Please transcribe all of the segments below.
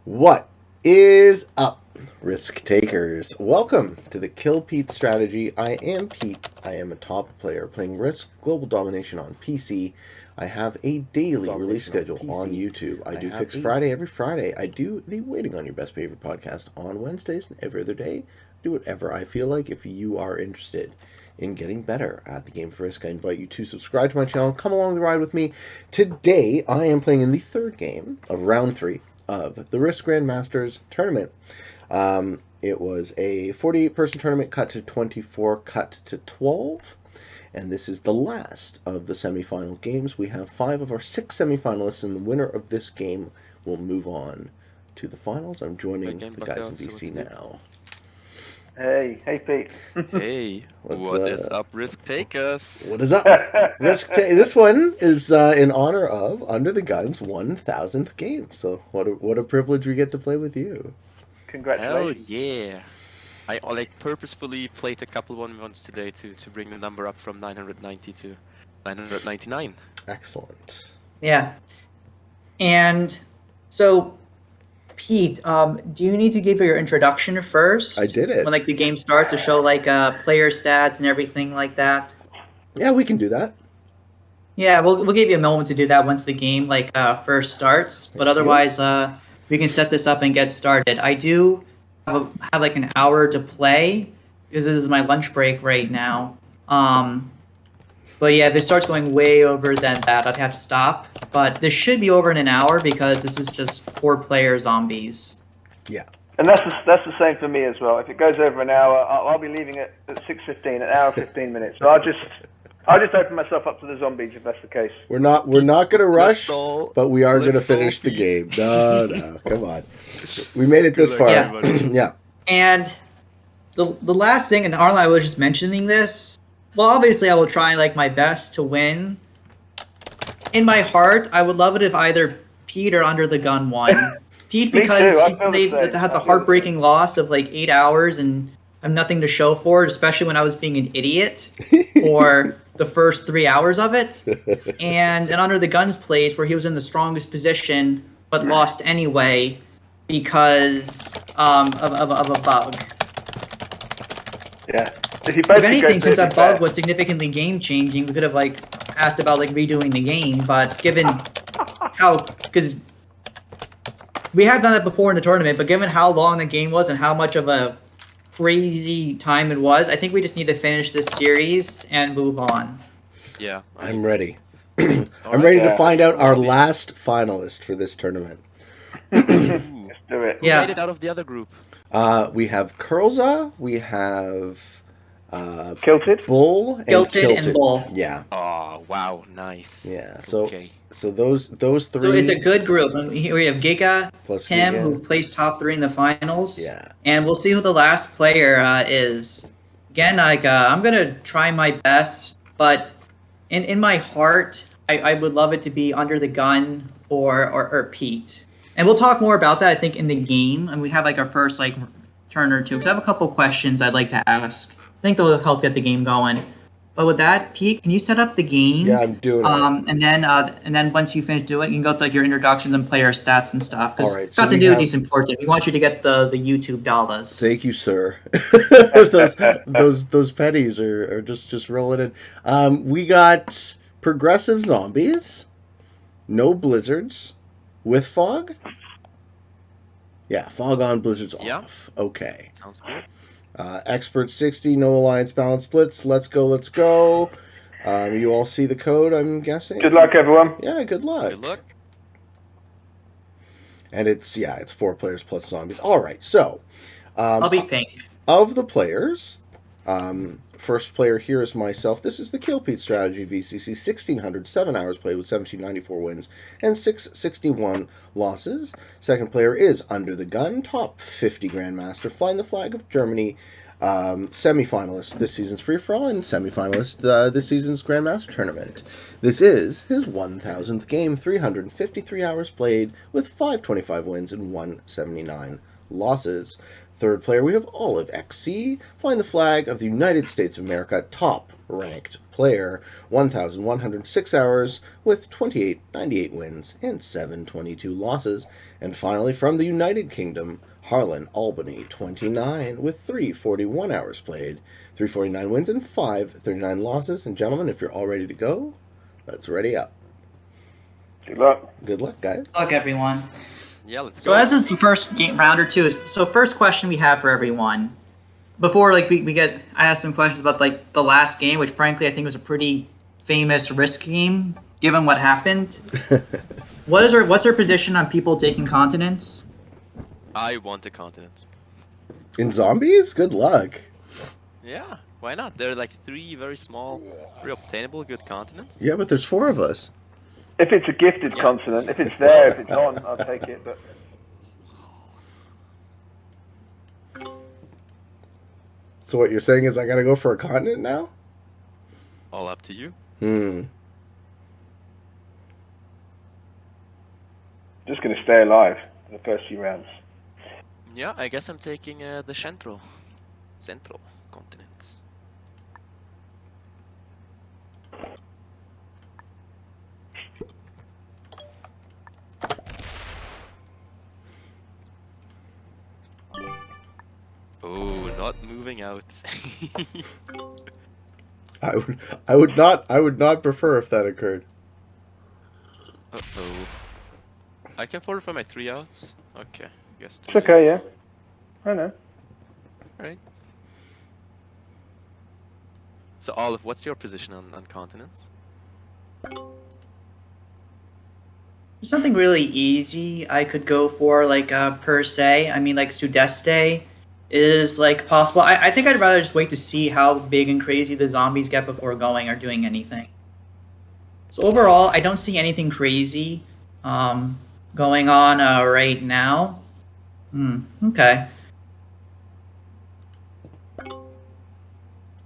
What is up, risk takers? Welcome to the Kill Pete strategy. I am Pete. I am a top player playing Risk Global Domination on PC. I have a daily release schedule on YouTube. I do Fix Friday every Friday. I do the Waiting on Your Best Behavior podcast on Wednesdays and every other day. Do whatever I feel like. If you are interested in getting better at the game of Risk, I invite you to subscribe to my channel. Come along the ride with me. Today, I am playing in the third game of round 3 of the Risk Grandmasters Tournament. It was a 48-person tournament cut to 24, cut to 12. And this is the last of the semifinal games. We have 5 of our 6 semifinalists, and the winner of this game will move on to the finals. I'm joining the guys in VC now. Hey Pete. Hey, what is up, Risk Takers? What is up, This one is in honor of Under the Gun's 1000th game. So what a privilege we get to play with you. Congratulations. Hell yeah! I purposefully played a couple ones today to bring the number up from 990 to 999. Excellent. Yeah. And so, Pete, do you need to give your introduction first? I did it. When the game starts to show player stats and everything like that? Yeah, we can do that. Yeah, we'll give you a moment to do that once the game first starts. But otherwise, we can set this up and get started. I do have an hour to play because this is my lunch break right now. But yeah, if it starts going way over than that, I'd have to stop. But this should be over in an hour because this is just 4-player zombies. Yeah. And that's the same for me as well. If it goes over an hour, I'll be leaving it at 6:15, an hour 15 minutes. So I'll just open myself up to the zombies if that's the case. We're not going to rush, but we are going to finish the game. No, come on. We made it this far. Yeah. Yeah. And the last thing, and Harlan, I was just mentioning this. Well, obviously, I will try my best to win. In my heart, I would love it if either Pete or Under the Gun won. Pete, because they had the heartbreaking loss of 8 hours and I have nothing to show for it, especially when I was being an idiot for the first 3 hours of it. And Under the Gun's place, where he was in the strongest position but lost anyway because of a bug. Yeah. If anything, since that bug was significantly game-changing, we could have asked about redoing the game. But given because we have done that before in the tournament, but given how long the game was and how much of a crazy time it was, I think we just need to finish this series and move on. Yeah, I'm ready. I'm ready to find out our last finalist for this tournament. Let's do it. Who made it out of the other group? We have Curlza, we have Kilted, Bull, and Kilted and Bull. Yeah. Oh wow, nice. Yeah. So okay. So those 3. So it's a good group. We have Giga, plus Tim, Giga, who placed top 3 in the finals. Yeah. And we'll see who the last player is. Again, I'm gonna try my best, but in my heart, I would love it to be Under the Gun or Pete. And we'll talk more about that, I think, in the game. And we have our first turn or two. Because I have a couple questions I'd like to ask. I think they'll help get the game going. But with that, Pete, can you set up the game? Yeah, I'm doing it. And then once you finish doing it, you can go to your introductions and player stats and stuff. Because continuity is important. We want you to get the YouTube dollars. Thank you, sir. those pennies are just rolling in. We got progressive zombies, no blizzards, with fog. Yeah, fog on, blizzards off. Okay. Sounds good. Expert 60, no alliance balance splits. Let's go. You all see the code, I'm guessing? Good luck, everyone. Yeah, good luck. Good luck. And it's 4 players plus zombies. All right, so I'll be pink. Of the players, first player here is myself. This is the Kill Pete strategy VCC. 1,607 hours played with 1,794 wins and 661 losses. Second player is Under the Gun, top 50 Grandmaster, flying the flag of Germany, semifinalist this season's free-for-all, and semifinalist this season's Grandmaster Tournament. This is his 1,000th game, 353 hours played with 525 wins and 179 losses. Third player, we have OliveXC, flying the flag of the United States of America, top ranked player, 1,106 hours with 2898 wins and 722 losses. And finally, from the United Kingdom, Harlan, Albany, 29 with 341 hours played, 349 wins and 539 losses. And gentlemen, if you're all ready to go, let's ready up. Good luck. Good luck, guys. Good luck, everyone. Yeah, let's So go. as this is the first game round or two, so first question we have for everyone. Before I asked some questions about like the last game, which frankly I think was a pretty famous Risk game, given what happened. What's our position on people taking continents? I want a continent. In zombies? Good luck. Yeah, why not? There are like 3 very small, very obtainable good continents. Yeah, but there's 4 of us. If it's a gifted continent, if it's there, if it's on, I'll take it. But So what you're saying is I gotta go for a continent now? All up to you. just going to stay alive in the first few rounds. Yeah, I guess I'm taking the Central continent. Oh, not moving out. I would not prefer if that occurred. Uh-oh. I can fortify my 3 outs. Okay, guess It's okay, yeah. I know. Alright. So Olive, what's your position on continents? There's something really easy I could go for, like, per se. I mean, like, Sudeste is, like, possible. I think I'd rather just wait to see how big and crazy the zombies get before going or doing anything. So overall, I don't see anything crazy going on right now. Okay.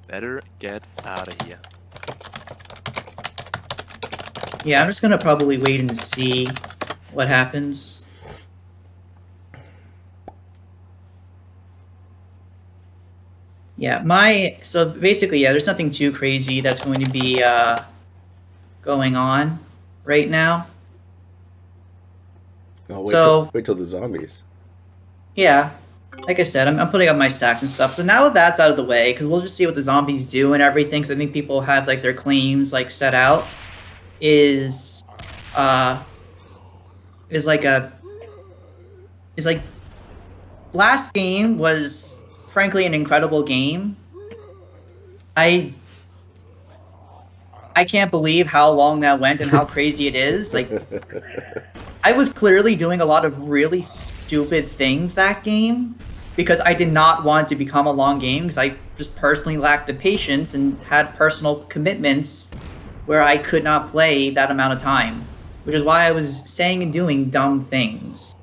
Better get out of here. Yeah, I'm just gonna probably wait and see what happens. Yeah, so basically, yeah, there's nothing too crazy that's going to be going on right now. Oh, wait till the zombies. Yeah, like I said, I'm putting up my stacks and stuff. So now that that's out of the way, because we'll just see what the zombies do and everything. Because I think people have like their claims like set out. Is like last game was frankly an incredible game. I can't believe how long that went and how crazy it is. Like, I was clearly doing a lot of really stupid things that game because I did not want to become a long game because I just personally lacked the patience and had personal commitments where I could not play that amount of time, which is why I was saying and doing dumb things.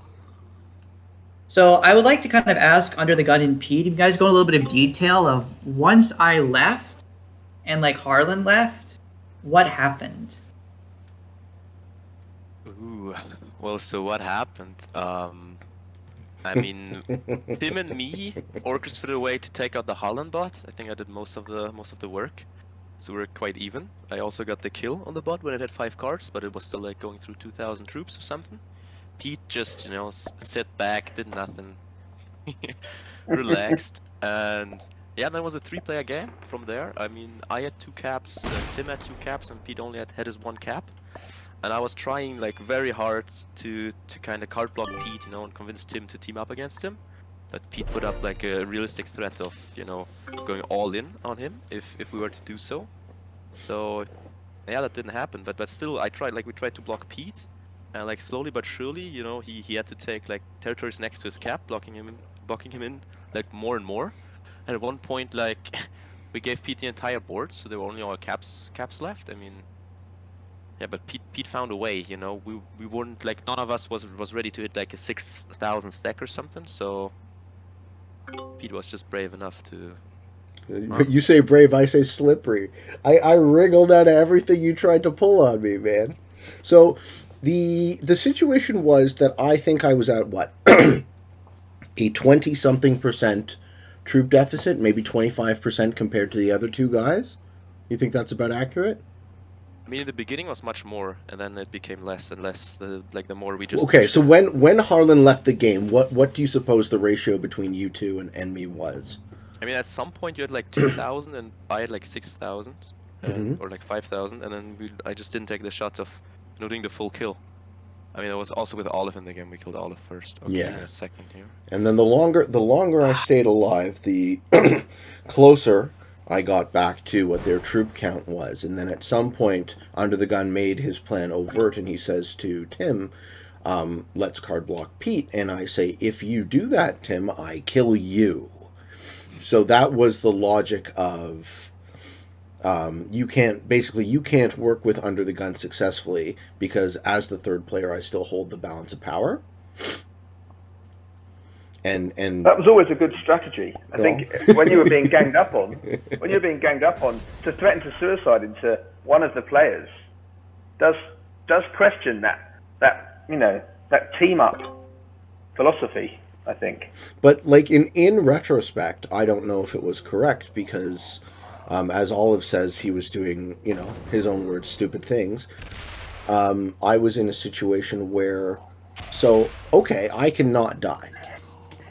So I would like to kind of ask Under the Gun and Pete, if you guys go in a little bit of detail of once I left and like Harlan left, what happened? Ooh, well, so what happened? I mean, Tim and me orchestrated a way to take out the Harlan bot. I think I did most of the work, so we were quite even. I also got the kill on the bot when it had 5 cards, but it was still like going through 2,000 troops or something. Pete just, you know, sat back, did nothing, relaxed, and yeah, that was a 3-player game from there. I mean, I had 2 caps, Tim had 2 caps, and Pete only had his 1 cap. And I was trying like very hard to kind of card block Pete, you know, and convince Tim to team up against him. But Pete put up like a realistic threat of, you know, going all in on him if we were to do so. So yeah, that didn't happen. But still, we tried to block Pete, and like slowly but surely, you know, he had to take like territories next to his cap, blocking him in like more and more. And at one point, like we gave Pete the entire board, so there were only all caps left. I mean. Yeah, but Pete found a way, you know. We weren't like, none of us was ready to hit like a 6,000 stack or something. So Pete was just brave enough to. You say brave, I say slippery. I wriggled out of everything you tried to pull on me, man. So the situation was that I think I was at what a 20-something% troop deficit, maybe 25% compared to the other 2 guys. You think that's about accurate? I mean, in the beginning was much more, and then it became less and less. The more we just. Okay, so when Harlan left the game, what do you suppose the ratio between you two and me was? I mean, at some point you had like 2,000 and I had like 6,000, or like 5,000, and then I just didn't take the shot of doing the full kill. I mean, it was also with Olive in the game. We killed Olive first. Okay, Yeah. in a second here. And then the longer I stayed alive, the closer I got back to what their troop count was. And then at some point, Under the Gun made his plan overt, and he says to Tim, let's card block Pete. And I say, if you do that, Tim, I kill you. So that was the logic of you can't work with Under the Gun successfully because as the third player, I still hold the balance of power. And that was always a good strategy. I think when you were being ganged up on, to threaten to suicide into one of the players does question that team up philosophy, I think. But like in retrospect, I don't know if it was correct because as Olive says, he was doing, his own words, stupid things. I was in a situation where, I cannot die.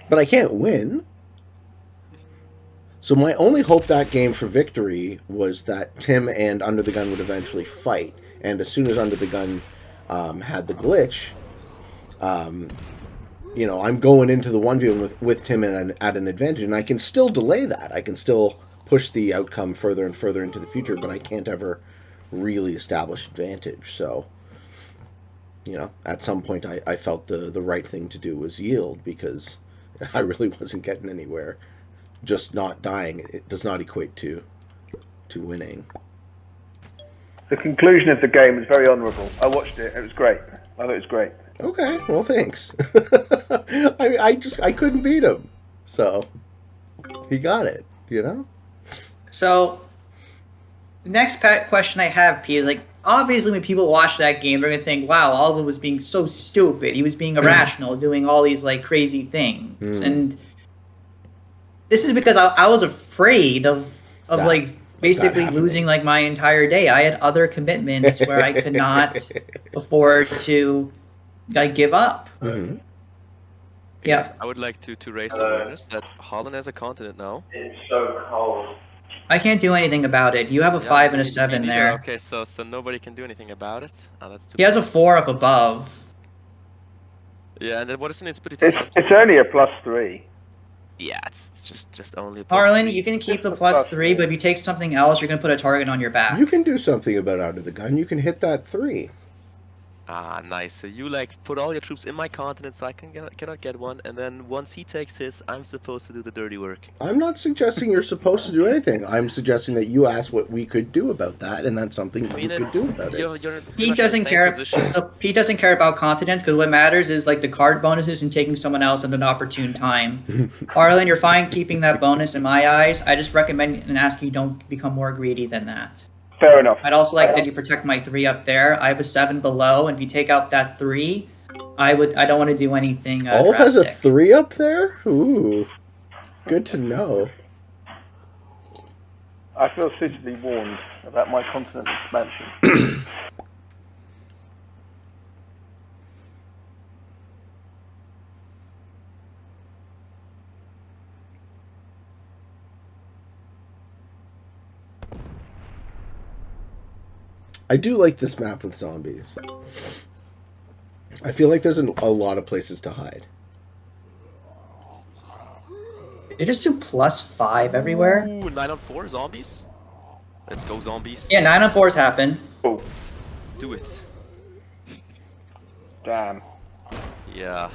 But I can't win. So my only hope that game for victory was that Tim and Under the Gun would eventually fight. And as soon as Under the Gun had the glitch, I'm going into the 1v1 with Tim at an advantage. And I can still delay that. I can still push the outcome further and further into the future, but I can't ever really establish advantage. So, at some point I felt the right thing to do was yield because I really wasn't getting anywhere. Just not dying, it does not equate to winning. The conclusion of the game was very honourable. I watched it. It was great. I thought it was great. Okay, well, thanks. I couldn't beat him, so he got it. So the next question I have, Pete, is obviously when people watch that game, they're gonna think, "Wow, Alvin was being so stupid. He was being irrational, doing all these crazy things." And this is because I was afraid of basically losing my entire day. I had other commitments where I could not afford to give up. Mm-hmm. Yeah, I would like to raise awareness that Harlan has a continent now. It's so cold. I can't do anything about it. You have a 5 and a 7 there. Okay, so nobody can do anything about it. Oh, that's too He has a bad. 4 up above. Yeah, and then what is an Espiritu It's Santo? only a +3. Yeah, it's just only a Harlan, +3. you can keep the Just a +3, but if you take something else, you're going to put a target on your back. You can do something about Under the Gun. You can hit that 3. Ah, nice. So you put all your troops in my continent so I cannot get one, and then once he takes his, I'm supposed to do the dirty work. I'm not suggesting you're supposed to do anything. I'm suggesting that you asked what we could do about that, and that's something you could do about it. You're Pete doesn't care. So Pete doesn't care about continents because what matters is the card bonuses and taking someone else at an opportune time. Harlan, you're fine keeping that bonus in my eyes. I just recommend and ask you don't become more greedy than that. Fair enough. I'd also like that you protect my 3 up there. I have a 7 below, and if you take out that 3, I don't want to do anything Olive has a drastic. 3 up there? Ooh. Good to know. I feel suitably warned about my continent expansion. I do like this map with zombies. I feel like there's a lot of places to hide. You just do +5 everywhere. Ooh, 9 on 4 zombies. Let's go zombies. Yeah, 9 on 4s happen. Oh, Do it. damn. Yeah.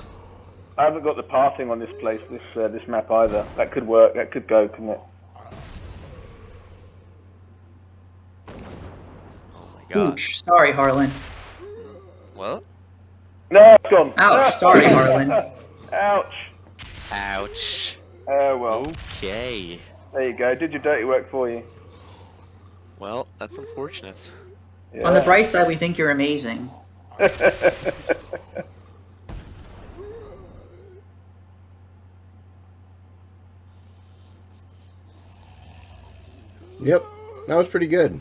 I haven't got the pathing on this place, this map either. That could work. That could go, couldn't it? Oh my god. Ouch. Sorry, Harlan. Well. No, it's gone. Ouch. Sorry, Harlan. Ouch. Ouch. Oh, well. Okay. There you go. Did your dirty work for you. Well, that's unfortunate. Yeah. On the bright side, we think you're amazing. Yep. That was pretty good.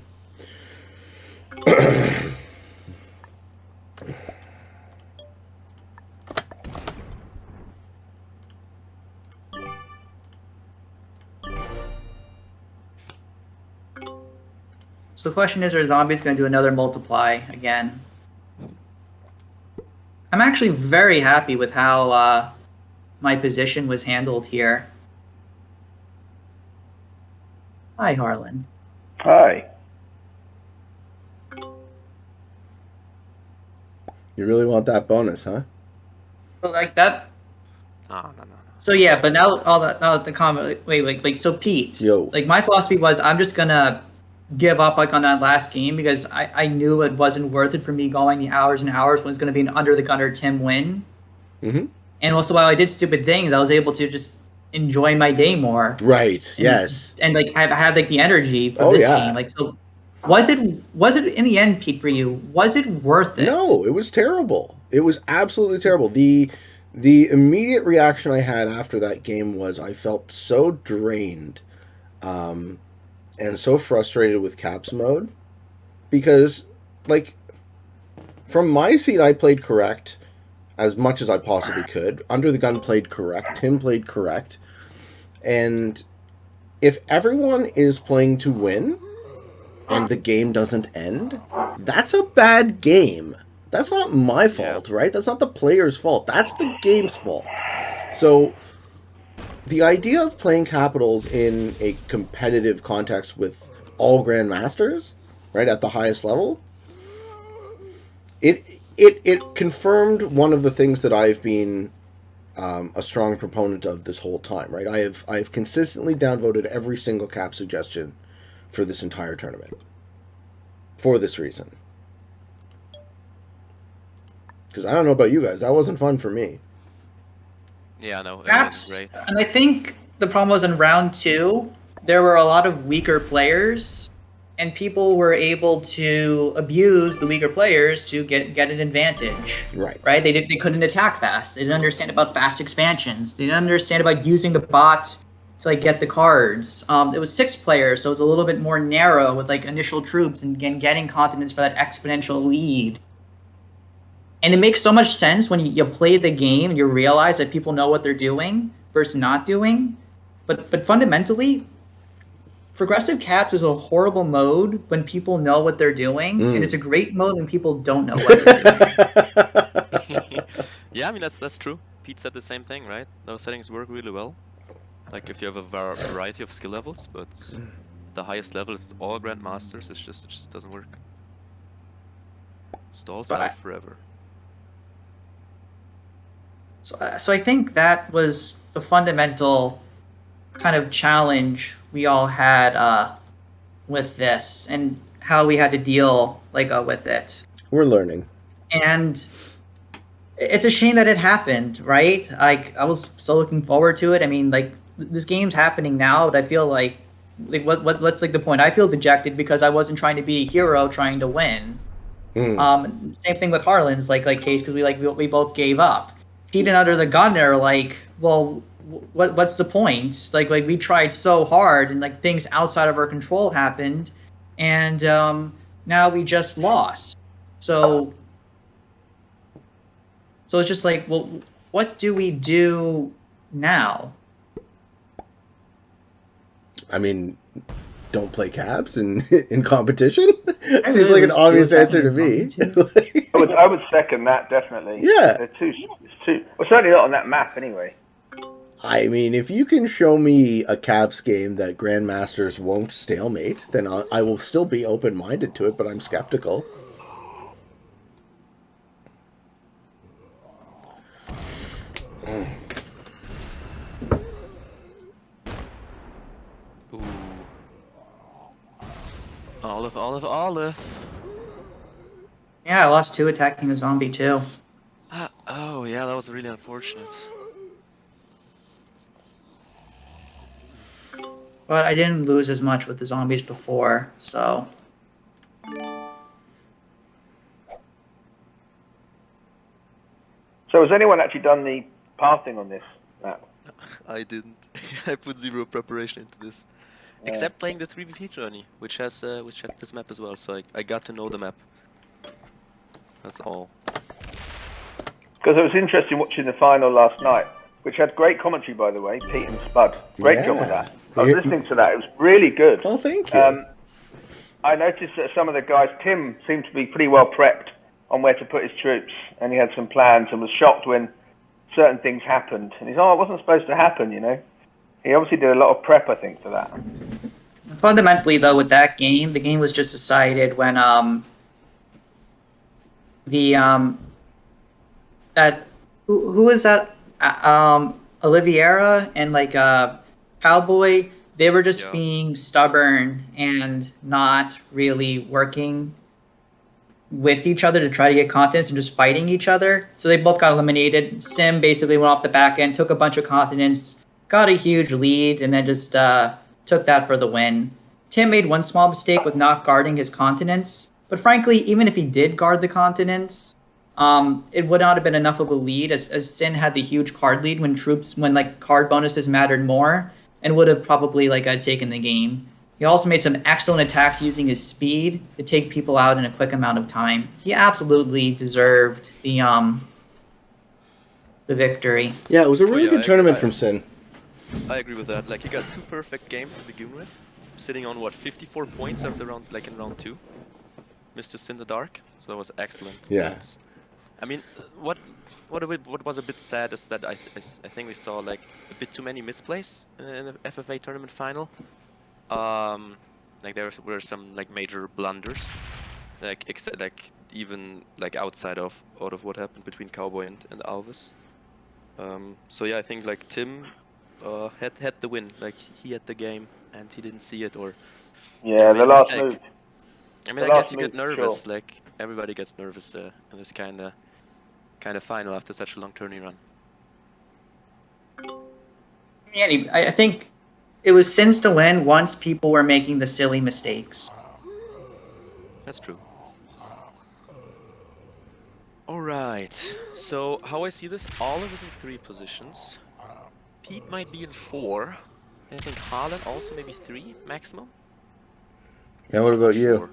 So the question is, are zombies going to do another multiply again? I'm actually very happy with how my position was handled here. Hi, Harlan. Hi. You really want that bonus, huh? So like that. No. So yeah, but now the comment. Wait. So Pete, Yo. like my philosophy was, I'm just gonna give up like on that last game because I knew it wasn't worth it for me going the hours and hours when it's gonna be an under the gunner Tim win. Mm-hmm. And also while I did stupid things, I was able to just enjoy my day more. Right. Yes. And like I had like the energy for this game. Like so, was it in the end, Pete, for you? Was it worth it? No, it was terrible. It was absolutely terrible. The immediate reaction I had after that game was I felt so drained, and so frustrated with caps mode, because like from my seat I played correct as much as I possibly could. Under the gun played correct. Tim played correct. And if everyone is playing to win and the game doesn't end, that's a bad game. That's not my fault, right? That's not the player's fault. That's the game's fault. So the idea of playing capitals in a competitive context with all Grandmasters, right, at the highest level, it confirmed one of the things that I've been a strong proponent of this whole time, right? I have consistently downvoted every single cap suggestion for this entire tournament for this reason. Because I don't know about you guys, that wasn't fun for me. Yeah, no, it Caps, wasn't great. and I think the problem was in round 2, there were a lot of weaker players, and people were able to abuse the weaker players to get an advantage. Right. They couldn't attack fast. They didn't understand about fast expansions. They didn't understand about using the bot to like get the cards. It was 6 players, so it was a little bit more narrow with like initial troops and getting continents for that exponential lead. And it makes so much sense when you play the game and you realize that people know what they're doing versus not doing. But fundamentally, progressive caps is a horrible mode when people know what they're doing, and it's a great mode when people don't know what they're doing. Yeah, I mean that's true. Pete said the same thing, right? Those settings work really well. Like if you have a variety of skill levels, but the highest level is all Grandmasters. It just doesn't work. Stalls out forever. So I think that was the fundamental kind of challenge we all had with this, and how we had to deal with it. We're learning. And it's a shame that it happened, right? Like I was so looking forward to it. I mean, like this game's happening now, but I feel like what's like the point? I feel dejected because I wasn't trying to be a hero trying to win. Same thing with Harlan's like case, because we both gave up. Pete and Under the Gunner, well, what's the point? Like we tried so hard, and like things outside of our control happened, and now we just lost. So it's just like, well, what do we do now? I mean, don't play caps in competition? Seems like an obvious answer to me. I would second that, definitely. Yeah. It's too. Well, certainly not on that map, anyway. I mean, if you can show me a caps game that Grandmasters won't stalemate, then I will still be open-minded to it, but I'm skeptical. Ooh. Olive. Yeah, I lost 2 attacking a zombie too. Oh yeah, that was really unfortunate. But I didn't lose as much with the zombies before, so. So has anyone actually done the pathing on this map? I didn't. I put 0 preparation into this. Except playing the 3v3 journey, which has this map as well. So I got to know the map. That's all. Because it was interesting watching the final last night, which had great commentary, by the way, Pete and Spud. Great job with that. I was listening to that. It was really good. Oh, thank you. I noticed that some of the guys, Tim seemed to be pretty well prepped on where to put his troops, and he had some plans and was shocked when certain things happened. And he's, it wasn't supposed to happen, you know. He obviously did a lot of prep, I think, for that. Fundamentally, though, with that game, the game was just decided when who was that? Oliveira and like Cowboy. They were just being stubborn and not really working with each other to try to get continents and just fighting each other. So they both got eliminated. Sim basically went off the back end, took a bunch of continents, got a huge lead, and then just took that for the win. Tim made one small mistake with not guarding his continents. But frankly, even if he did guard the continents, it would not have been enough of a lead as Sin had the huge card lead when like card bonuses mattered more, and would have probably taken the game. He also made some excellent attacks using his speed to take people out in a quick amount of time. He absolutely deserved the victory. Yeah, it was a really good tournament from Sin. I agree with that. Like, he got 2 perfect games to begin with, sitting on 54 points after round, in round 2. Mr. Sin the Dark, so that was excellent. Yeah. And, I mean, what was a bit sad is that I think we saw a bit too many misplays in the FFA tournament final. There were some major blunders, even outside of what happened between Cowboy and Alves. So yeah, I think Tim had the win. He had the game and he didn't see it, or yeah, the last move. I mean, I guess you get nervous. Sure. Everybody gets nervous in this kind of final after such a long tourney run. Yeah, I think it was Sin's to win once people were making the silly mistakes. That's true. Alright, so how I see this, Olive is in 3 positions. Pete might be in 4. I think Harlan also maybe 3 maximum. Yeah, what about you?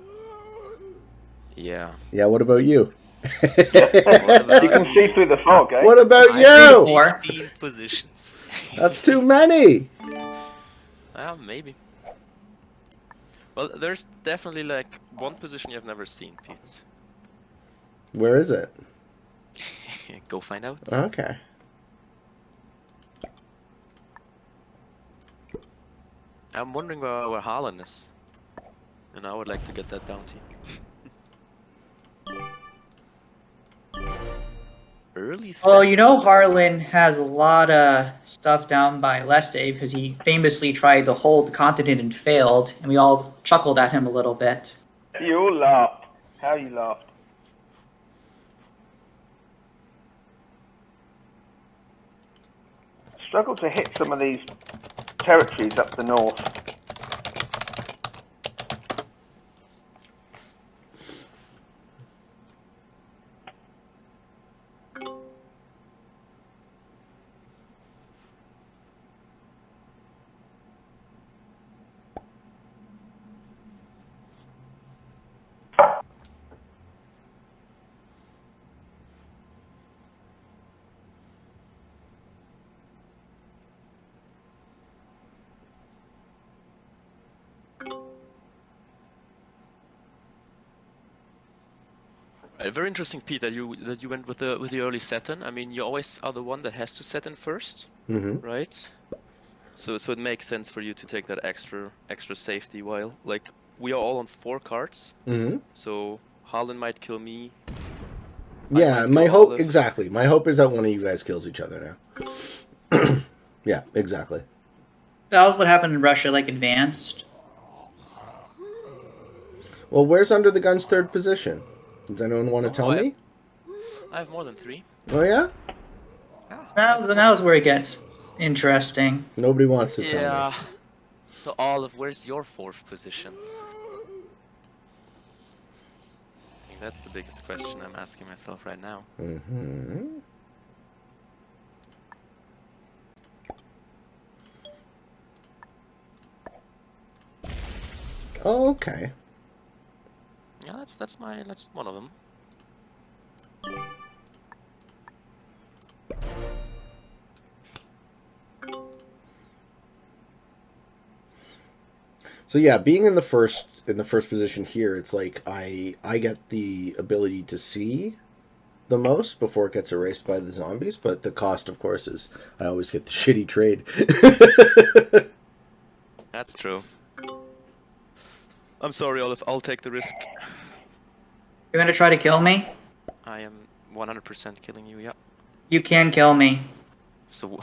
Yeah. Yeah, what about you? You can see through the fog, eh? What about you? 15 positions. That's too many. Maybe. Well, there's definitely one position you've never seen, Pete. Where is it? Go find out. Okay. I'm wondering where Harlan is. And I would like to get that bounty. Early. Well, you know Harlan has a lot of stuff down by Leste because he famously tried to hold the continent and failed, and we all chuckled at him a little bit. You all laughed. How you laughed? Struggle to hit some of these territories up the north. Very interesting, Pete, that you went with the early set-in. I mean, you always are the one that has to set in first, right? So it makes sense for you to take that extra safety while we are all on 4 cards. So Harlan might kill me. Yeah, my hope exactly. My hope is that one of you guys kills each other now. Yeah, exactly. That was what happened in Russia, advanced. Well, where's Under the Gun's 3rd position? Does anyone want to tell me? I have more than 3. Oh, yeah? That was where it gets interesting. Nobody wants to tell me. Yeah. So, Olive, where's your 4th position? I think that's the biggest question I'm asking myself right now. Oh, okay. Yeah, that's one of them. So yeah, being in the first position here, it's like I get the ability to see the most before it gets erased by the zombies, but the cost, of course, is I always get the shitty trade. That's true. I'm sorry, Olive. I'll take the risk. You're gonna try to kill me? I am 100% killing you. Yeah. You can kill me. So,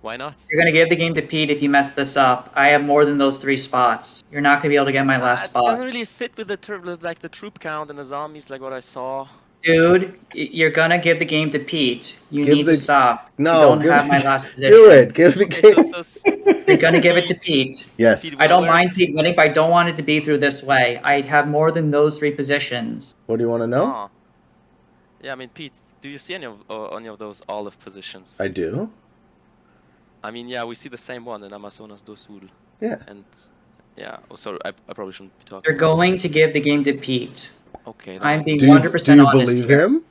why not? You're gonna give the game to Pete if you mess this up. I have more than those 3 spots. You're not gonna be able to get my last It spot. doesn't really fit with the the troop count and the zombies, like what I saw. Dude, you're gonna give the game to Pete. You Give need to stop. No, you don't give have my the- last position. Do it. Give the Okay, game. You're gonna give it to Pete. Yes. Pete, I don't where's- mind Pete winning, but I don't want it to be through this way. I have more than those 3 positions. What do you want to know? Ah. Yeah, I mean, Pete, do you see any of those olive positions? I do. I mean, yeah, we see the same one in Amazonas do Sul. Yeah. And yeah, oh, sorry, I probably shouldn't be talking. You're going to give the game to Pete. Okay, then I'm being Do you, 100% do you honest believe here. him?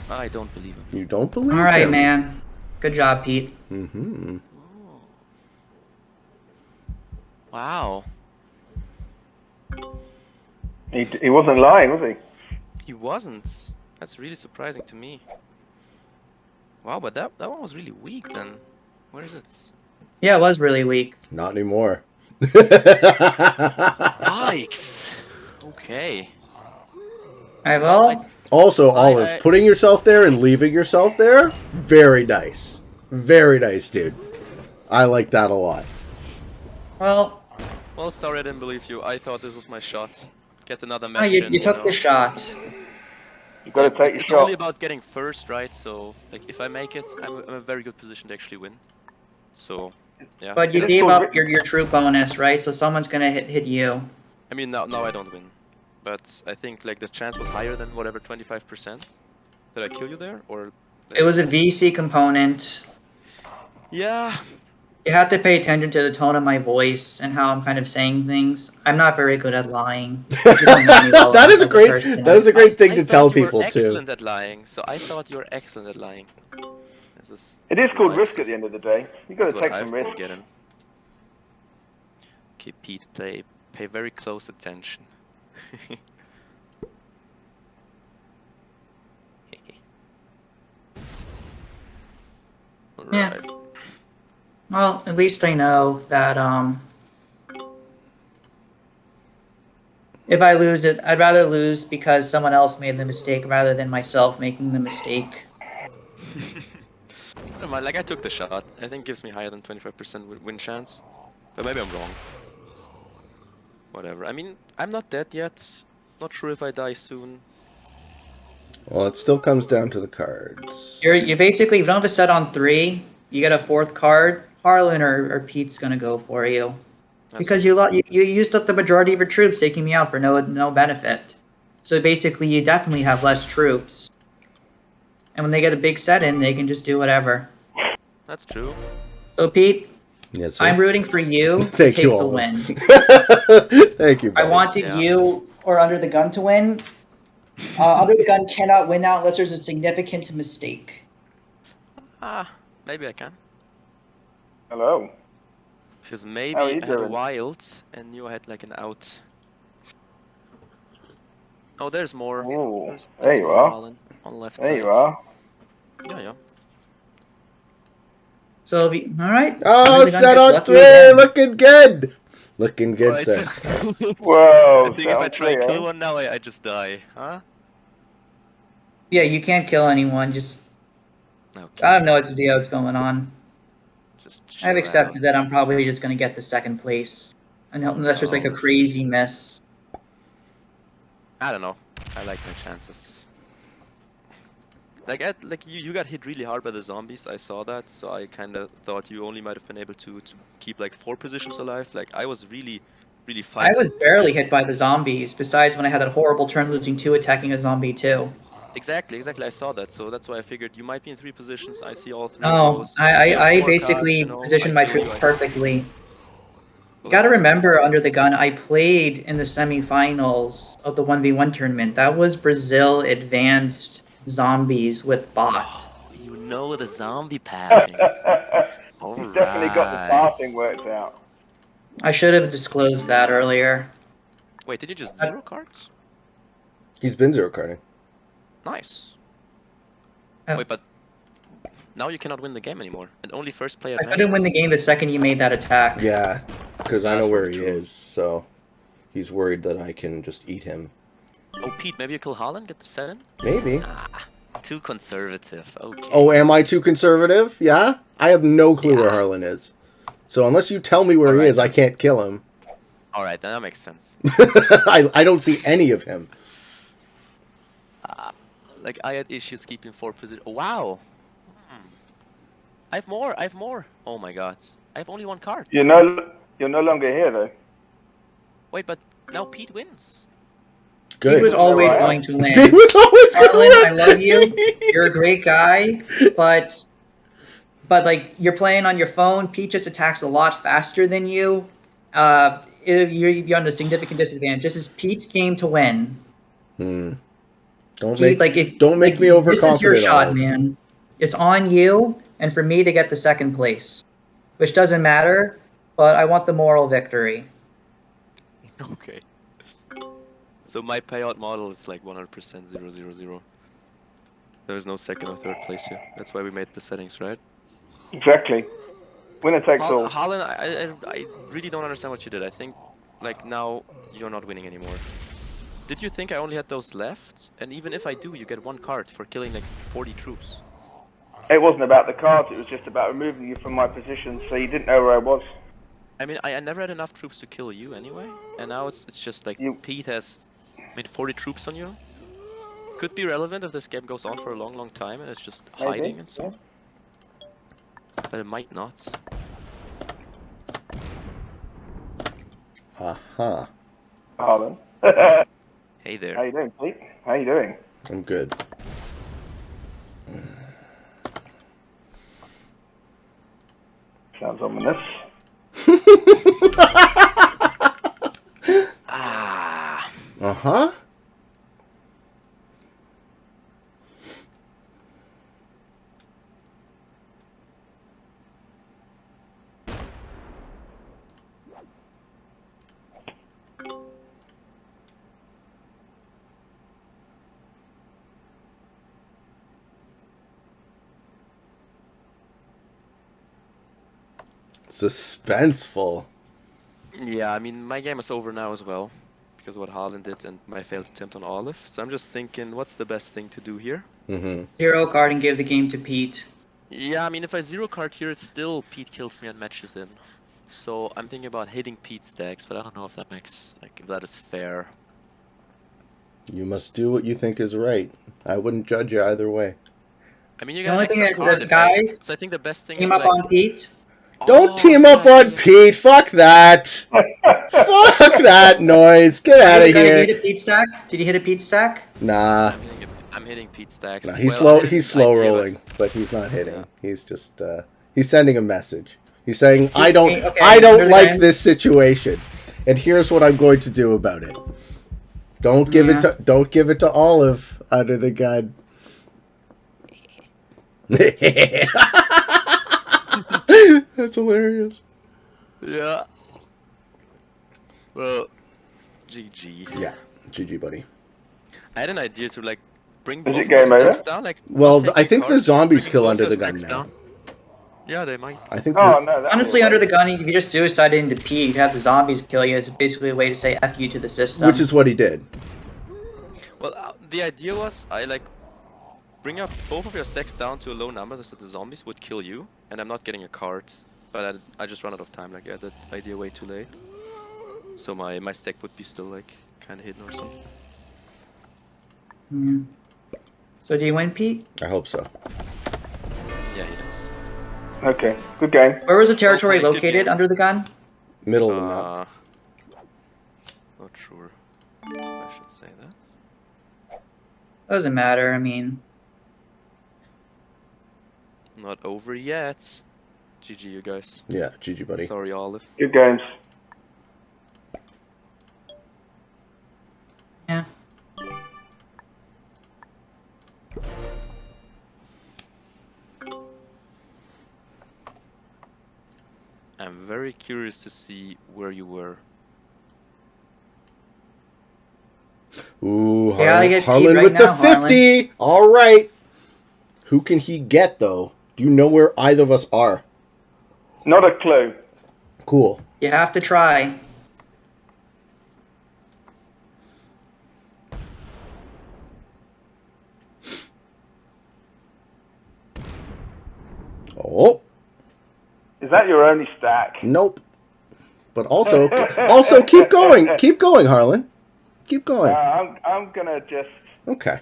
I don't believe him. You don't believe All right, him? man. Good job, Pete. Mm-hmm. Wow. He wasn't lying, was he? He wasn't. That's really surprising to me. Wow, but that one was really weak then. Where is it? Yeah, it was really weak. Not anymore. Yikes. Okay. All right, well, Also, Olive, putting yourself there and leaving yourself there, very nice. Very nice, dude. I like that a lot. well, Well, sorry I didn't believe you. I thought this was my shot. Get another oh, match you in, took know. the shot. You've got to take your It's shot. only about getting first, right? So, like, if I make it, I'm in a very good position to actually win. So, yeah. But you It is gave called up your troop bonus, right? So someone's gonna hit you. I mean, now I don't win. But I think, like, the chance was higher than whatever, 25%. Did I kill you there? Or... It was a VC component. Yeah. You have to pay attention to the tone of my voice and how I'm kind of saying things. I'm not very good at lying. You don't know me well That is a as great. person. That is a great thing I to thought tell you were people too. excellent at lying, so I thought you were excellent at lying. This is It is called life risk stuff. at the end of the day. You've got That's to what take some I've risk. been getting. Okay, Pete, pay very close attention. Yeah. Alright. Well, at least I know that if I lose it, I'd rather lose because someone else made the mistake rather than myself making the mistake. Never mind, like I took the shot. I think it gives me higher than 25% win chance. But maybe I'm wrong. Whatever. I mean, I'm not dead yet. Not sure if I die soon. Well, it still comes down to the cards. You basically, if you don't have a set on 3, you get a 4th card. Harlan or Pete's gonna go for you. That's Because you used up the majority of your troops taking me out for no benefit. So basically, you definitely have less troops. And when they get a big set in, they can just do whatever. That's true. So Pete, Yes, sir. I'm rooting for you to Thank take you, the Olive. win. Thank you. I buddy. wanted Yeah. you or Under the Gun to win. Under the Gun cannot win now unless there's a significant mistake. Ah, maybe I can. Hello. Because maybe How are I you had a doing? wild and you had like an out. Oh, there's more. Oh, There's there you more are. Harlan on the left There side. you are. Yeah. So, all right. Oh, Under the Gun set gets on lucky 3, again. looking good. Looking good, Right. sir. Whoa. I think if I sounds try and clear, kill eh? one now, I just die. Huh? Yeah, you can't kill anyone. Just Okay. I don't know what's going on. Just I've chill accepted out. that I'm probably just going to get the 2nd place. Unless there's like a crazy miss. I don't know. I like my chances. Like you got hit really hard by the zombies. I saw that, so I kind of thought you only might have been able to keep like 4 positions alive. Like I was really I fighting. was barely hit by the zombies, besides when I had that horrible turn losing 2 attacking a zombie too. Exactly. I saw that, so that's why I figured you might be in 3 positions. I see all 3 No, of those. You have I 4 cards, basically you know, positioned I my kill you, troops I- perfectly. You gotta remember, Under the Gun, I played in the semifinals of the 1v1 tournament. That was Brazil Advanced Zombies with bot. Oh, you know the zombie pathing. He's definitely got the pathing worked out. I should have disclosed that earlier. Wait, did you just zero cards? He's been zero carding. Nice. Oh. Wait, but now you cannot win the game anymore, and only first player. I couldn't win the game the second you made that attack. Yeah, because I That's know where pretty he true. is, so he's worried that I can just eat him. Oh, Pete, maybe you kill Harlan, get the set in? Maybe. Ah, too conservative. Okay. Oh, am I too conservative? Yeah? I have no clue where Yeah. Harlan is. So unless you tell me where he Alright. is, I can't kill him. Alright, then that makes sense. I don't see any of him. Like, I had issues keeping 4 position. Oh, wow! I have more! Oh my god. I have only 1 card. You're no longer here though. Wait, but now Pete wins. Good. He was always Alright. going to win. He was always Harlan, gonna I win. love you. You're a great guy, but like you're playing on your phone. Pete just attacks a lot faster than you. You're on a significant disadvantage. This is Pete's game to win. Don't Pete, make, don't make me overconfident. This is your shot, Olive. man. It's on you, and for me to get the second place, which doesn't matter. But I want the moral victory. Okay. So my payout model is like 100% 0-0-0. There is no second or third place here. That's why we made the settings, right? Exactly. Winner takes all. Harlan, I really don't understand what you did. I think, like, now you're not winning anymore. Did you think I only had those left? And even if I do, you get 1 card for killing like 40 troops. It wasn't about the cards, it was just about removing you from my position so you didn't know where I was. I mean, I never had enough troops to kill you anyway. And now it's just like Pete has 40 troops on you. Could be relevant if this game goes on for a long time and it's just Maybe, hiding and so. But it might not. Uh-huh. Harlan. Hey there. How you doing, Pete? How you doing? I'm good. Sounds ominous. Ah. Uh-huh. Suspenseful. Yeah, I mean, my game is over now as well. Because of what Harlan did and my failed attempt on Olive. So I'm just thinking, what's the best thing to do here? Mm-hmm. Zero card and give the game to Pete. Yeah, I mean, if I zero card here, it's still Pete kills me and matches in. So I'm thinking about hitting Pete's stacks, but I don't know if that makes, like, if that is fair. You must do what you think is right. I wouldn't judge you either way. I mean, you The got only an thing extra that card if guys so I think the best thing team is up like, on Pete. Don't Oh, team up yeah, on yeah. Pete. Fuck that. Fuck that noise. Get out of Did you hit here. a Pete stack? Did you hit a Pete stack? Nah. I'm hitting Pete's stacks. Nah, he's Well, slow. I didn't- He's slow idea rolling, was- but he's not hitting. Yeah. He's just he's sending a message. He's saying, "I He's don't, saying, okay, I don't under the like gun. this situation, and here's what I'm going to do about it. Don't give Yeah. don't give it to Olive under the gun." That's hilarious. Yeah. Well, GG. Yeah, GG, buddy. I had an idea to like bring Is both it of your game over? stacks down. Like, Well, take I your think the cards, zombies bring kill both under your the gun stacks now. down. Yeah, they might. I think. Oh, no, that Honestly, was- under the gun, if you just suicide into Pete, you'd have the zombies kill you. It's basically a way to say F you to the system. Which is what he did. Well, the idea was I like bring up both of your stacks down to a low number so the zombies would kill you, and I'm not getting a card. But I just run out of time. Like, I had that idea way too late. So my stack would be still like kind of hidden or something. Yeah. So do you win, Pete? I hope so. Yeah, he does. Okay, good game. Where was the territory Hopefully, good located game. under the gun? Middle of the map. Not sure if I should say that. Doesn't matter. I mean, Not over yet. GG, you guys. Yeah, GG, buddy. Sorry, Olive. Good games. I'm very curious to see where you were. Ooh, Yeah, I get Harlan Pete with right the now, Harlan. 50. All right. Who can he get, though? Do you know where either of us are? Not a clue. Cool. You have to try. Oh, Is that your only stack? nope. But also, also keep going. Keep going, Harlan. Keep going. I'm gonna just Okay.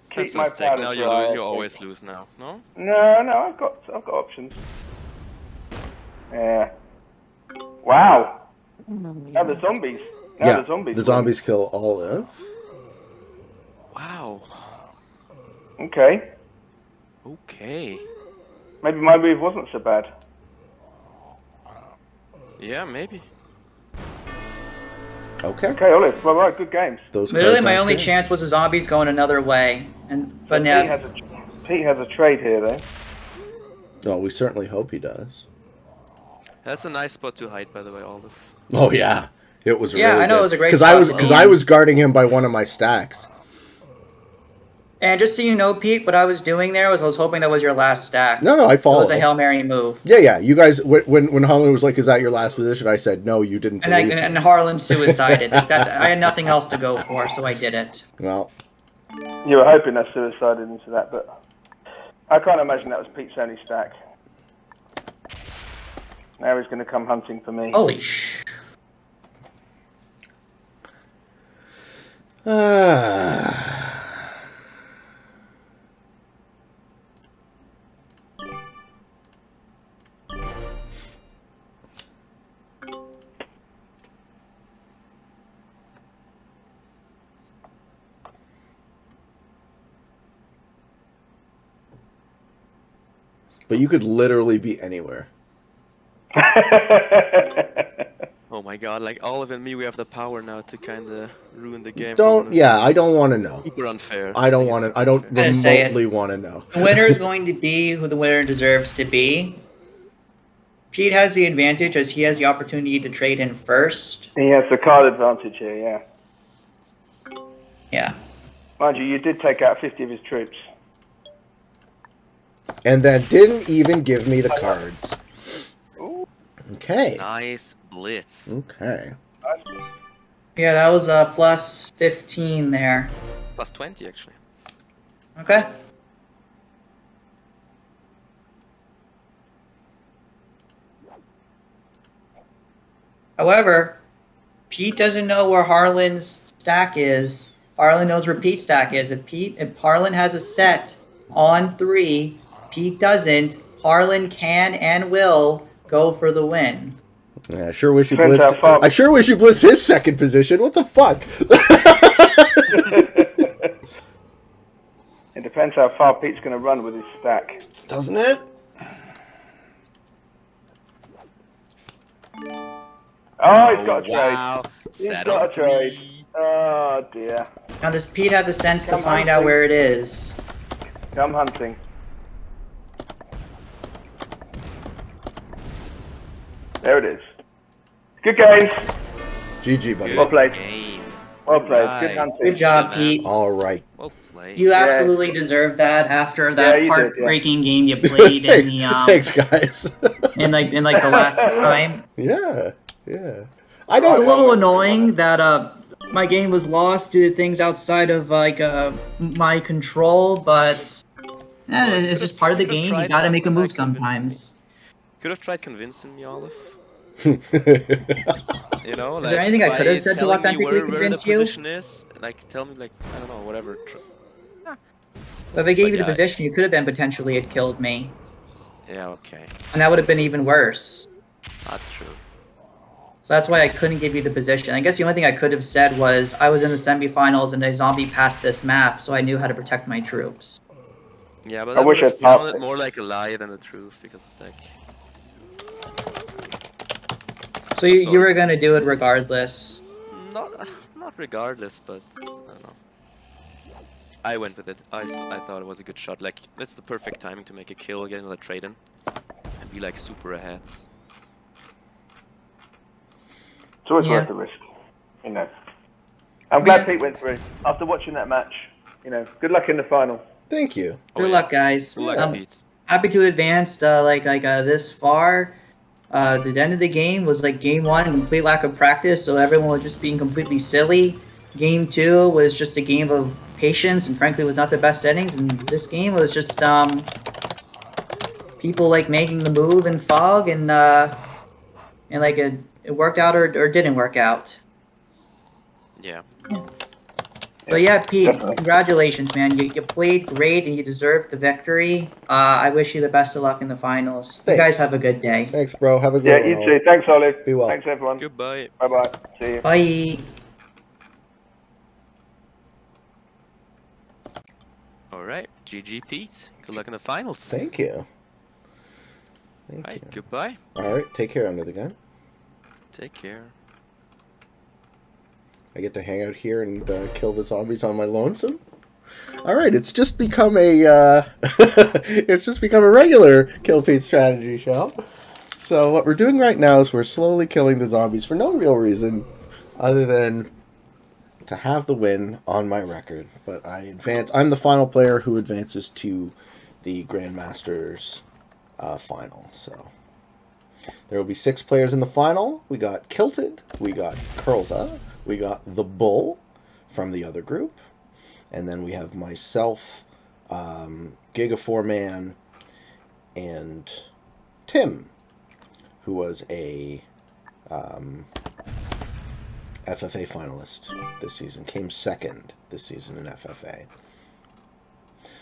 keep That's a my mistake. powder Now dry. I you think. always lose now. No? No, I've got options. Yeah. Wow. Now the zombies. Yeah, the zombies. the win. zombies kill Olive. Wow. Okay. Okay. Maybe my move wasn't so bad. Yeah, maybe. Okay. Okay, Olive. Well, right, good games. Those Literally, cards my aren't only there. chance was the zombies going another way. But Pete now, has a trade here, though. Well, we certainly hope he does. That's a nice spot to hide, by the way, Olive. Oh yeah, it was. Yeah, really I know, good. it was a great because I spot was to because be I in. was guarding him by one of my stacks. and just so you know, Pete, what I was doing there was I was hoping that was your last stack. No, I It followed. was a Hail Mary move. Yeah. You guys, when Harlan was like, "Is that your last position?" I said, "No, you didn't." Believe me." And Harlan suicided. I had nothing else to go for, so I did it. Well, You were hoping I suicided into that, but I can't imagine that was Pete's only stack. Now he's going to come hunting for me. Holy sh! but you could literally be anywhere. Oh my god, like Olive and me, we have the power now to kind of ruin the game. Don't. Yeah, I don't want to know. Super unfair. I don't think want it's to. I don't super gonna say it. remotely want to know. The winner is going to be who the winner deserves to be. Pete has the advantage as he has the opportunity to trade in first. He has the card advantage here, yeah. Yeah. Mind you, you did take out 50 of his troops. And then didn't even give me the cards. Okay. Nice blitz. Okay. Yeah, that was a plus 15 there. Plus 20, actually. Okay. However, Pete doesn't know where Harlan's stack is. Harlan knows where Pete's stack is. If Harlan has a set on 3, Pete doesn't, Harlan can and will go for the win. Yeah, I sure wish you Depends blitzed. how far- I sure wish you blitzed his second position. What the fuck? It depends how far Pete's going to run with his stack. Doesn't it? Oh, he's got a trade. Wow. He's Settle got a trade. 3. Oh, dear. Now, does Pete have the sense to find out where it is? Come hunting. There it is. Good games. GG, buddy. Well played. Game. Well played. Right. Good hunting. Good job, Good Pete. All right. Well played. You absolutely deserve that after that Yeah, you did, heartbreaking game you played in the Thanks, guys. in like the last time. Yeah. I It's don't. a little annoying that my game was lost due to things outside of my control, but it's just part of the game. You gotta make a move sometimes. Could have tried convincing me, Olive. Yeah. You know, Is there anything I could have said to telling me authentically where convince the you? position is, like tell me, like I don't know, whatever. If I gave you the yeah. position, you could have then potentially had killed me, Yeah, okay, and that would have been even worse. that's true. So that's why I couldn't give you the position. I guess the only thing I could have said was I was in the semifinals and a zombie patched this map, so I knew how to protect my troops. Yeah, but I that wish would have I'd popped sounded it. more like a lie than the truth because it's like. So you were gonna do it regardless. Not regardless, but I don't know. I went with it. I thought it was a good shot. Like that's the perfect timing to make a kill, get another trade in, and be like super ahead. always Yeah. worth the risk. You know. I'm glad Yeah. Pete went through. After watching that match, you know, good luck in the final. Thank you. Good luck, guys. Good luck, Pete. Happy to advance this far. The end of the game was like game 1, complete lack of practice, so everyone was just being completely silly. Game 2 was just a game of patience, and frankly was not the best settings. And this game was just people like making the move in fog, and like it worked out or didn't work out. Yeah. But yeah, Pete, Definitely. congratulations, man. You played great and you deserved the victory. I wish you the best of luck in the finals. You Thanks. guys have a good day. Thanks, bro. Have a Yeah, great you one. too. Thanks, Olive. Be well. Thanks, everyone. Goodbye. Bye-bye. See you. Bye. All right. GG, Pete. Good luck in the finals. Thank you. Thank All right. you. Goodbye. All right, take care under the gun. Take care. I get to hang out here and kill the zombies on my lonesome. All right, it's just become a it's just become a regular Kill Pete strategy show. So what we're doing right now is we're slowly killing the zombies for no real reason other than to have the win on my record. But I'm the final player who advances to the Grandmasters final. So there will be 6 players in the final. We got Kilted, we got Curlza, we got the Bull from the other group, and then we have myself, Giga 4-Man, and Tim, who was a FFA finalist this season, came second this season in FFA.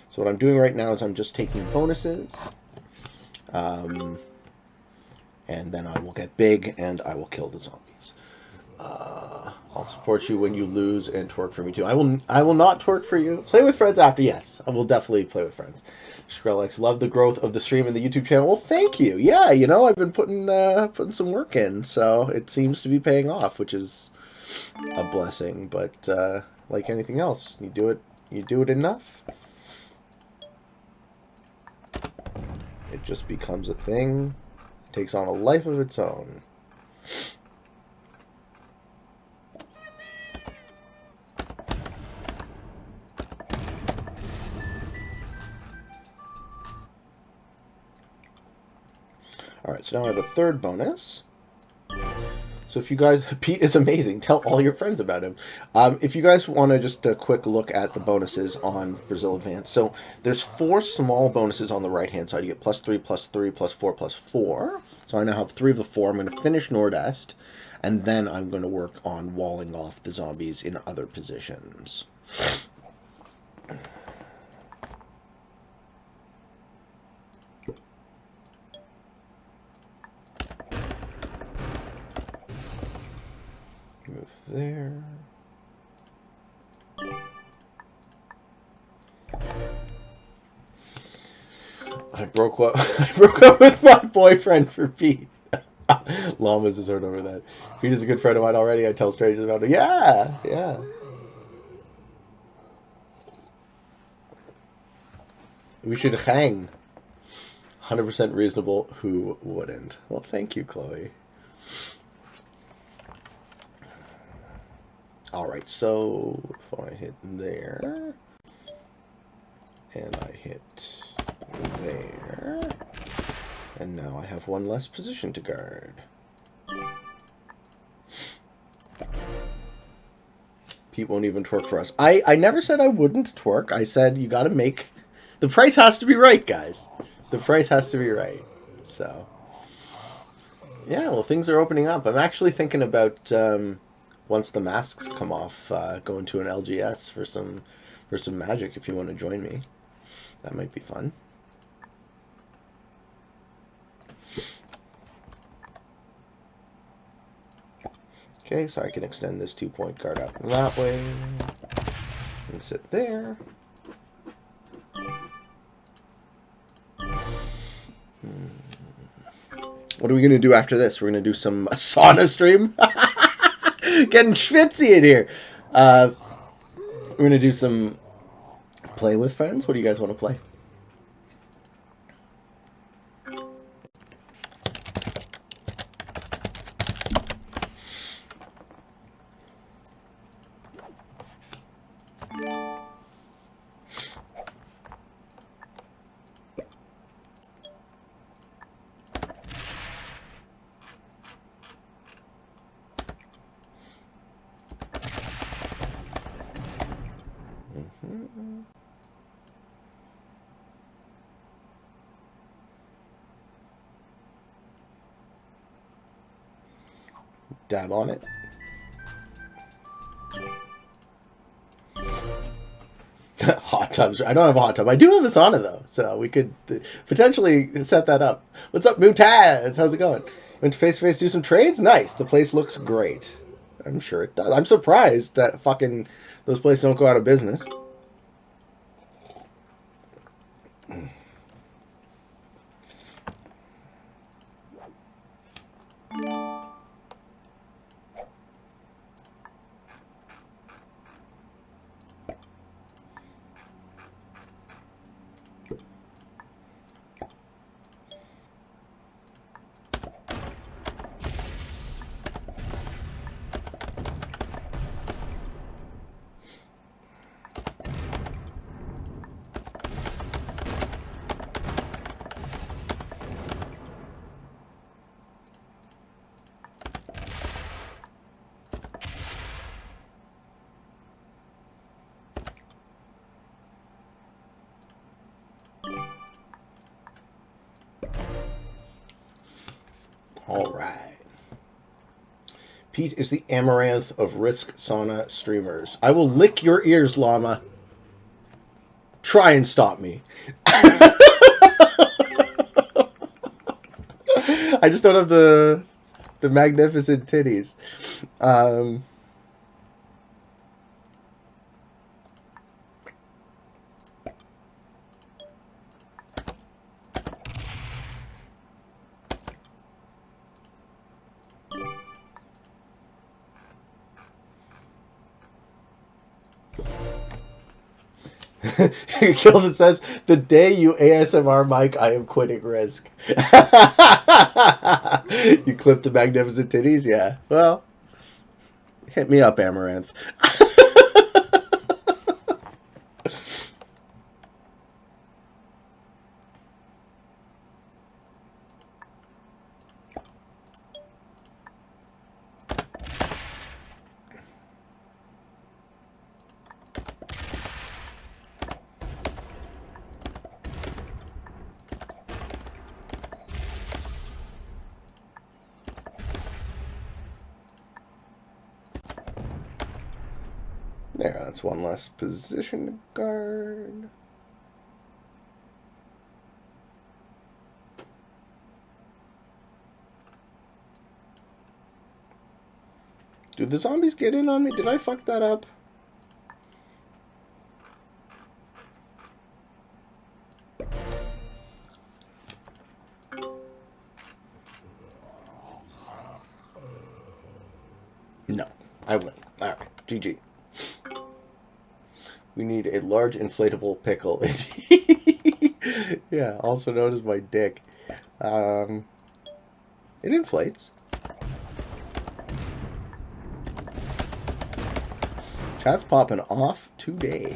So what I'm doing right now is I'm just taking bonuses, and then I will get big and I will kill the zombies. I'll support you when you lose and twerk for me too. I will not twerk for you. Play with friends after. Yes, I will definitely play with friends. Skrillex, love the growth of the stream and the YouTube channel. Well, thank you. Yeah, you know, I've been putting some work in, so it seems to be paying off, which is a blessing. But like anything else, you do it enough, it just becomes a thing. It takes on a life of its own. Alright, so now I have a third bonus. So if you guys... Pete is amazing. Tell all your friends about him. If you guys want to just a quick look at the bonuses on Brazil Advance. So there's 4 small bonuses on the right-hand side. You get +3, +3, +4, +4. So I now have 3 of the 4. I'm going to finish Nordest. And then I'm going to work on walling off the zombies in other positions. Move there. I broke up with my boyfriend for Pete. Llamas has heard over that. Pete is a good friend of mine already. I tell strangers about it. Yeah, yeah. We should hang. 100% reasonable. Who wouldn't? Well, thank you, Chloe. Alright, so if I hit there, and I hit there, and now I have 1 less position to guard. Pete won't even twerk for us. I never said I wouldn't twerk. I said you gotta make... The price has to be right, guys. The price has to be right. So, yeah, well, things are opening up. I'm actually thinking about... once the masks come off, going to an LGS for some magic if you want to join me. That might be fun. Okay, so I can extend this 2-point guard out that way. And sit there. What are we going to do after this? We're going to do some sauna stream? Getting schwitzy in here. We're going to do some play with friends. What do you guys want to play? Dab on it. Hot tubs. I don't have a hot tub. I do have a sauna, though, so we could potentially set that up. What's up, Mutaz? How's it going? Went to face-to-face, do some trades? Nice. The place looks great. I'm sure it does. I'm surprised that fucking those places don't go out of business. All right. Pete is the amaranth of Risk Sauna streamers. I will lick your ears, llama. Try and stop me. I just don't have the magnificent titties. Gildan says, the day you ASMR mic, I am quitting Risk. You clipped the magnificent titties? Yeah. Well, hit me up, Amaranth. There, that's one less position to guard. Did the zombies get in on me? Did I fuck that up? No, I win. Alright, GG. We need a large inflatable pickle. Yeah, also known as my dick. It inflates. Chat's popping off today.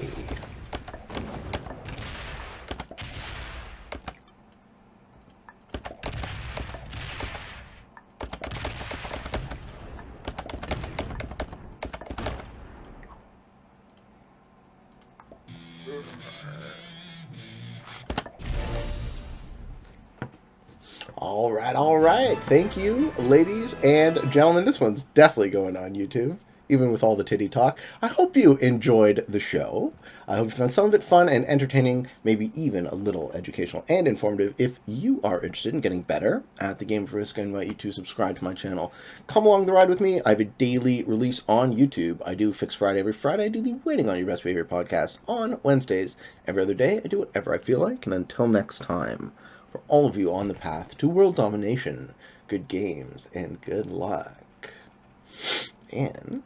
All right. Thank you, ladies and gentlemen. This one's definitely going on YouTube, even with all the titty talk. I hope you enjoyed the show. I hope you found some of it fun and entertaining, maybe even a little educational and informative. If you are interested in getting better at the game of Risk, I invite you to subscribe to my channel. Come along the ride with me. I have a daily release on YouTube. I do Fix Friday every Friday. I do the Waiting on Your Best Behavior podcast on Wednesdays. Every other day, I do whatever I feel like. And until next time, for all of you on the path to world domination, good games and good luck. And